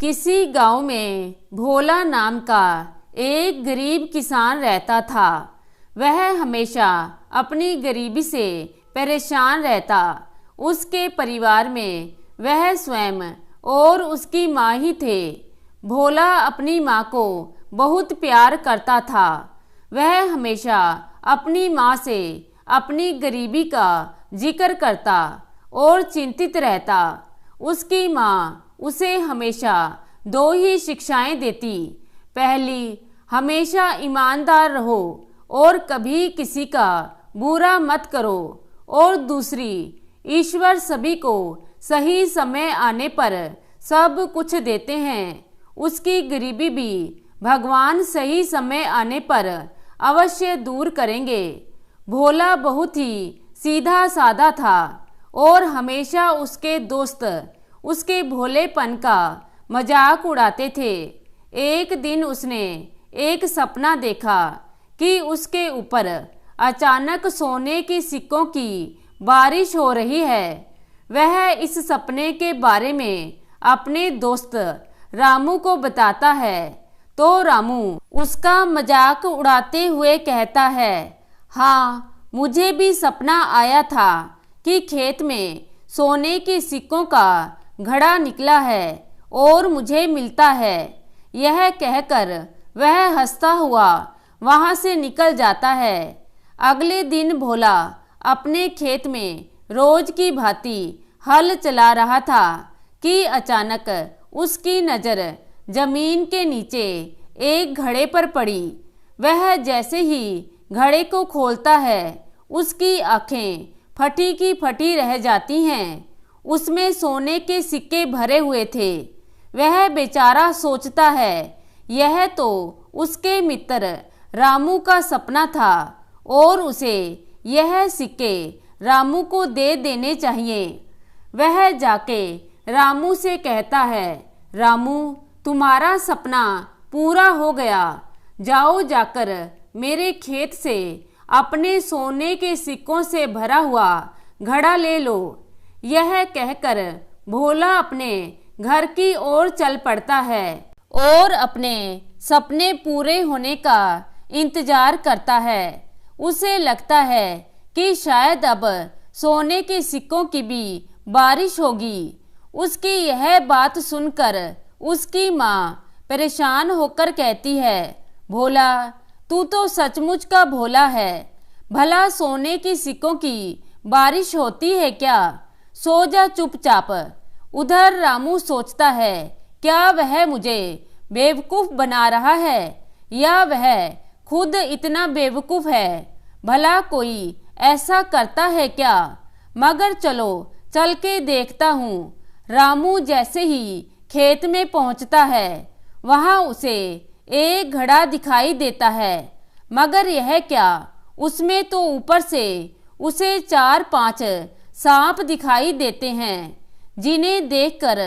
किसी गांव में भोला नाम का एक गरीब किसान रहता था। वह हमेशा अपनी गरीबी से परेशान रहता। उसके परिवार में वह स्वयं और उसकी माँ ही थे। भोला अपनी माँ को बहुत प्यार करता था। वह हमेशा अपनी माँ से अपनी गरीबी का जिक्र करता और चिंतित रहता। उसकी माँ उसे हमेशा दो ही शिक्षाएं देती। पहली, हमेशा ईमानदार रहो और कभी किसी का बुरा मत करो। और दूसरी, ईश्वर सभी को सही समय आने पर सब कुछ देते हैं। उसकी गरीबी भी भगवान सही समय आने पर अवश्य दूर करेंगे। भोला बहुत ही सीधा साधा था और हमेशा उसके दोस्त उसके भोलेपन का मजाक उड़ाते थे। एक दिन उसने एक सपना देखा कि उसके ऊपर अचानक सोने के सिक्कों की बारिश हो रही है। वह इस सपने के बारे में अपने दोस्त रामू को बताता है तो रामू उसका मजाक उड़ाते हुए कहता है, हाँ, मुझे भी सपना आया था कि खेत में सोने के सिक्कों का घड़ा निकला है और मुझे मिलता है। यह कहकर वह हंसता हुआ वहां से निकल जाता है। अगले दिन भोला अपने खेत में रोज की भांति हल चला रहा था कि अचानक उसकी नजर जमीन के नीचे एक घड़े पर पड़ी। वह जैसे ही घड़े को खोलता है, उसकी आंखें फटी की फटी रह जाती हैं। उसमें सोने के सिक्के भरे हुए थे। वह बेचारा सोचता है, यह तो उसके मित्र रामू का सपना था और उसे यह सिक्के रामू को दे देने चाहिए। वह जाके रामू से कहता है, रामू, तुम्हारा सपना पूरा हो गया। जाओ जाकर मेरे खेत से अपने सोने के सिक्कों से भरा हुआ घड़ा ले लो। यह कहकर भोला अपने घर की ओर चल पड़ता है और अपने सपने पूरे होने का इंतजार करता है। उसे लगता है कि शायद अब सोने के सिक्कों की भी बारिश होगी। उसकी यह बात सुनकर उसकी माँ परेशान होकर कहती है, भोला, तू तो सचमुच का भोला है। भला सोने की सिक्कों की बारिश होती है क्या? सो जा चुपचाप। उधर रामू सोचता है, क्या वह मुझे बेवकूफ बना रहा है या वह खुद इतना बेवकूफ है? भला कोई ऐसा करता है क्या? मगर चलो चल के देखता हूँ। रामू जैसे ही खेत में पहुँचता है, वहाँ उसे एक घड़ा दिखाई देता है। मगर यह क्या, उसमें तो ऊपर से उसे 4-5 सांप दिखाई देते हैं, जिन्हें देखकर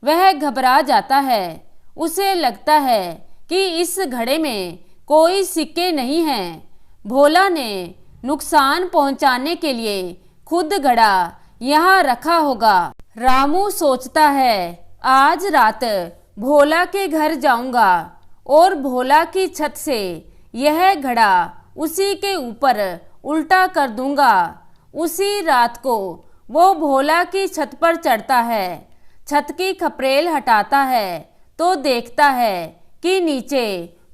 वह घबरा जाता है। उसे लगता है कि इस घड़े में कोई सिक्के नहीं हैं। भोला ने नुकसान पहुंचाने के लिए खुद घड़ा यहाँ रखा होगा। रामू सोचता है, आज रात भोला के घर जाऊंगा और भोला की छत से यह घड़ा उसी के ऊपर उल्टा कर दूंगा। उसी रात को वो भोला की छत पर चढ़ता है। छत की खपरेल हटाता है तो देखता है कि नीचे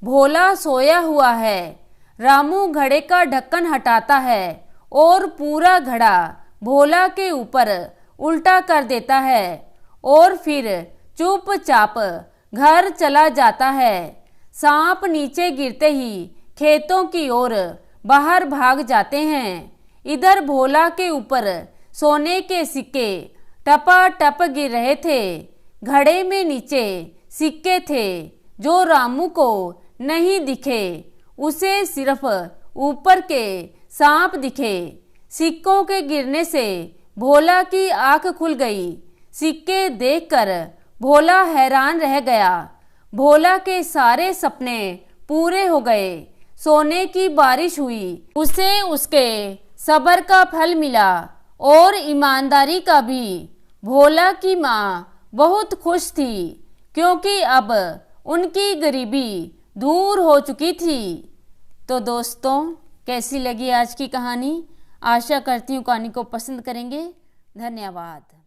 भोला सोया हुआ है। रामू घड़े का ढक्कन हटाता है और पूरा घड़ा भोला के ऊपर उल्टा कर देता है और फिर चुपचाप घर चला जाता है। सांप नीचे गिरते ही खेतों की ओर बाहर भाग जाते हैं। इधर भोला के ऊपर सोने के सिक्के टपाटप गिर रहे थे। घड़े में नीचे सिक्के थे जो रामू को नहीं दिखे। उसे सिर्फ ऊपर के सांप दिखे। सिक्कों के गिरने से भोला की आंख खुल गई। सिक्के देखकर भोला हैरान रह गया। भोला के सारे सपने पूरे हो गए। सोने की बारिश हुई। उसे उसके सब्र का फल मिला और ईमानदारी का भी। भोला की माँ बहुत खुश थी क्योंकि अब उनकी गरीबी दूर हो चुकी थी। तो दोस्तों, कैसी लगी आज की कहानी? आशा करती हूँ कहानी को पसंद करेंगे। धन्यवाद।